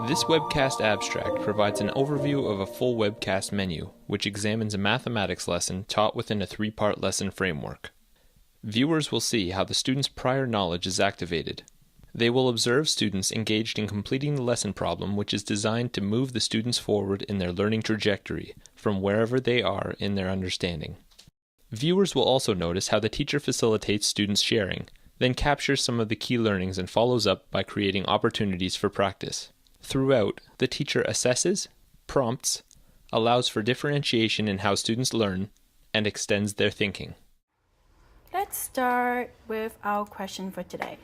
This webcast abstract provides an overview of a full webcast menu, which examines a mathematics lesson taught within a three-part lesson framework. Viewers will see how the student's prior knowledge is activated. They will observe students engaged in completing the lesson problem, which is designed to move the students forward in their learning trajectory from wherever they are in their understanding. Viewers will also notice how the teacher facilitates students sharing, then captures some of the key learnings and follows up by creating opportunities for practice. Throughout, the teacher assesses, prompts, allows for differentiation in how students learn, and extends their thinking. Let's start with our question for today.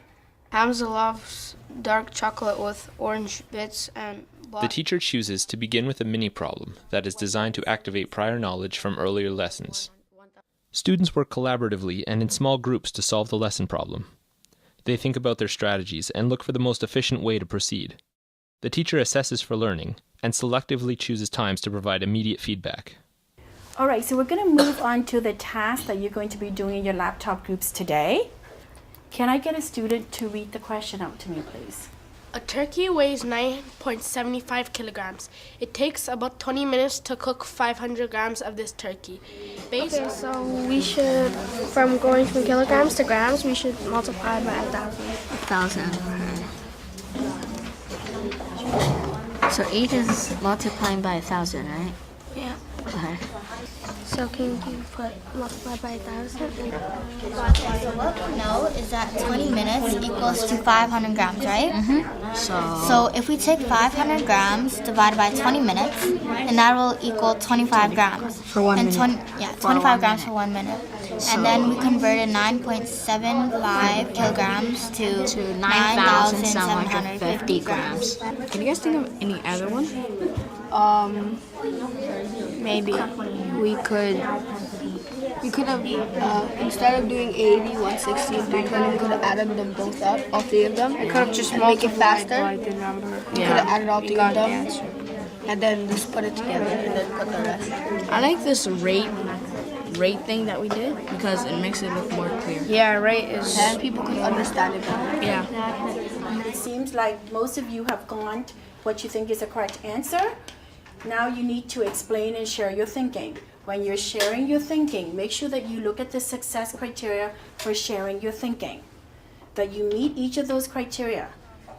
Hamza loves dark chocolate with orange bits and The teacher chooses to begin with a mini problem that is designed to activate prior knowledge from earlier lessons. Students work collaboratively and in small groups to solve the lesson problem. They think about their strategies and look for the most efficient way to proceed. The teacher assesses for learning and selectively chooses times to provide immediate feedback. All right, so we're going to move on to the task that you're going to be doing in your laptop groups today. Can I get a student to read the question out to me, please? A turkey weighs 9.75 kilograms. It takes about 20 minutes to cook 500 grams of this turkey. Okay, so we should, from going from kilograms to grams, we should multiply by 1,000. 1,000. So 8 is multiplying by 1,000, right? Yeah. Okay. So can you put multiply by 1,000? So what we know is that 20 minutes equals to 500 grams, right? So if we take 500 grams divided by 20 minutes, then that will equal 25 grams. For 1 minute. 25 grams for 1 minute. And then we converted 9.75 kilograms to 9,750 grams. Can you guys think of any other one? Maybe we could have instead of doing 80, 160, and 320, we could have added them both up, all three of them. We could have just make it faster. We could have added all three of them, and then just put it together and then put the rest. I like this rate thing that we did because it makes it look more clear. Yeah, rate is. And people could understand it better. Yeah. It seems like most of you have gone to what you think is the correct answer. Now you need to explain and share your thinking. When you're sharing your thinking, make sure that you look at the success criteria for sharing your thinking, that you meet each of those criteria.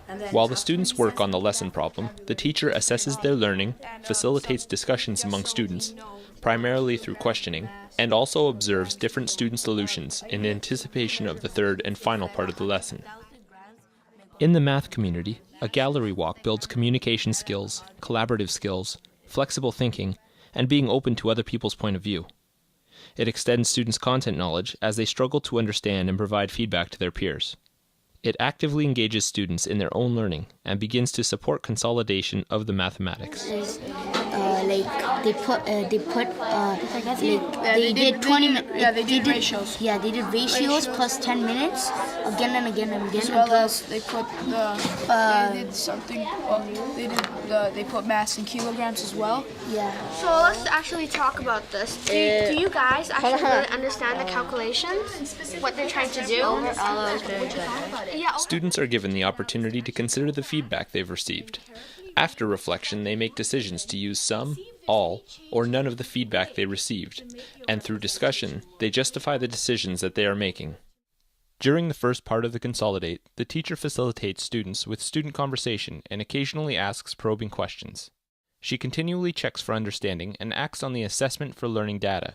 And then While the students work on the lesson problem, the teacher assesses their learning, facilitates discussions among students, primarily through questioning, and also observes different student solutions in anticipation of the third and final part of the lesson. In the math community, a gallery walk builds communication skills, collaborative skills, flexible thinking, and being open to other people's point of view. It extends students' content knowledge as they struggle to understand and provide feedback to their peers. It actively engages students in their own learning and begins to support consolidation of the mathematics. They did 20 minutes. Yeah, they did ratios. Yeah, they did ratios plus 10 minutes again and again and again. As well as they put they did something. Well, they put mass in kilograms as well. Yeah. So let's actually talk about this. Do you guys actually really understand the calculations? What they're trying to do? Yeah. Students are given the opportunity to consider the feedback they've received. After reflection, they make decisions to use some, all, or none of the feedback they received, and through discussion, they justify the decisions that they are making. During the first part of the Consolidate, the teacher facilitates students with student conversation and occasionally asks probing questions. She continually checks for understanding and acts on the assessment for learning data.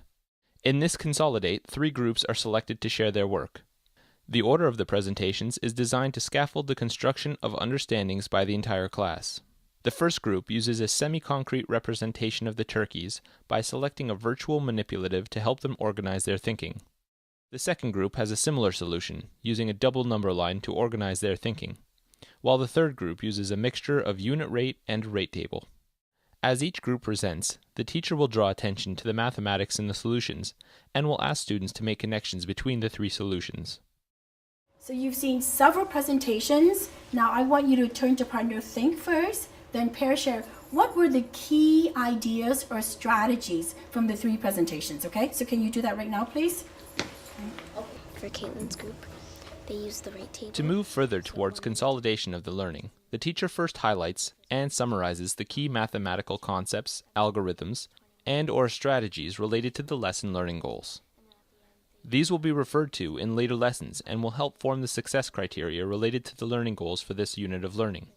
In this Consolidate, 3 groups are selected to share their work. The order of the presentations is designed to scaffold the construction of understandings by the entire class. The first group uses a semi-concrete representation of the turkeys by selecting a virtual manipulative to help them organize their thinking. The second group has a similar solution, using a double number line to organize their thinking, while the third group uses a mixture of unit rate and rate table. As each group presents, the teacher will draw attention to the mathematics in the solutions and will ask students to make connections between the 3 solutions. So you've seen several presentations. Now I want you to turn to partner think first, then pair share. What were the key ideas or strategies from the 3 presentations, okay? So can you do that right now, please? For Caitlin's group, they use the rate table. To move further towards consolidation of the learning, the teacher first highlights and summarizes the key mathematical concepts, algorithms, and/or strategies related to the lesson learning goals. These will be referred to in later lessons and will help form the success criteria related to the learning goals for this unit of learning.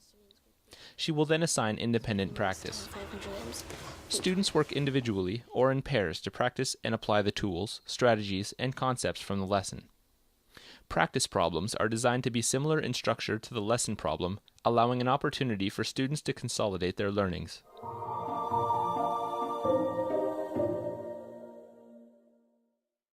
She will then assign independent practice. Students work individually or in pairs to practice and apply the tools, strategies, and concepts from the lesson. Practice problems are designed to be similar in structure to the lesson problem, allowing an opportunity for students to consolidate their learnings.